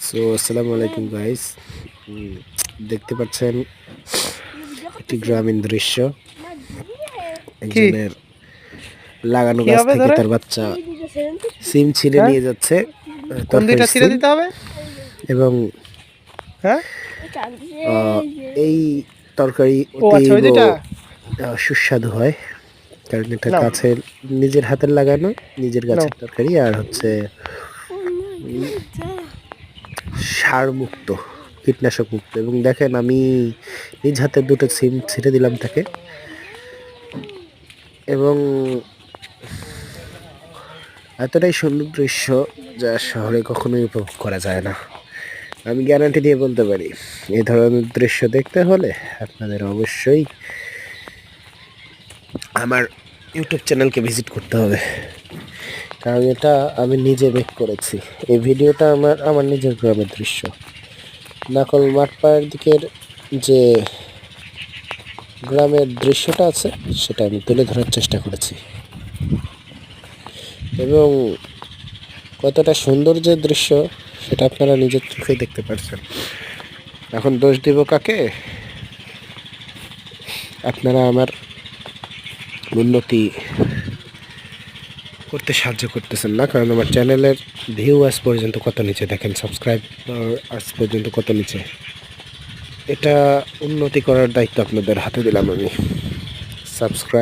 So আসসালামু আলাইকুম guys, দেখতে পাচ্ছেন একটি গ্রামীণ দৃশ্য। কি একজনের লাগানো কি গাছ হবে থেকে ধরে? তার বাচ্চা সিম ছিঁড়ে হ্যাঁ, নিয়ে যাচ্ছে, কোন দুইটা তরকারির ছিঁড়ে সিম। দিতে হবে? এবং হ্যাঁ, এই তরকারি ও আচ্ছা, অতীব ওই দুইটা সুস্বাদু হয়, কারণ এটা নাও গাছের, নিজের হাতের লাগানো, নিজের নাও। গাছের তরকারি, আর হচ্ছে সার মুক্ত, কীটনাশক মুক্ত। এবং দেখেন, আমি নিজ হাতে দুটো সিম ছিঁড়ে দিলাম তাকে। এবং এতটাই সুন্দর দৃশ্য যা শহরে কখনোই উপভোগ করা যায় না। আমি গ্যারান্টি দিয়ে বলতে পারি, এই ধরনের দৃশ্য দেখতে হলে আপনাদের অবশ্যই আমার ইউটিউব চ্যানেলকে ভিজিট করতে হবে, কারণ এটা আমি নিজে মেক করেছি। এই ভিডিওটা আমার নিজের গ্রামের দৃশ্য। নাকল মাঠপাড়ার দিকের যে গ্রামের দৃশ্যটা আছে, সেটা আমি তুলে ধরার চেষ্টা করেছি। এবং কতটা সুন্দর যে দৃশ্য, সেটা আপনারা নিজের চোখে দেখতে পাচ্ছেন। এখন দোষ দিব কাকে? আপনারা আমার উন্নতি করতে সাহায্য করতেছেন না, কারণ আমার চ্যানেলের ভিউ আজ পর্যন্ত কত নিচে দেখেন, সাবস্ক্রাইব আজ পর্যন্ত কত নিচে। এটা উন্নতি করার দায়িত্ব আপনাদের হাতে দিলাম আমি। সাবস্ক্রাইব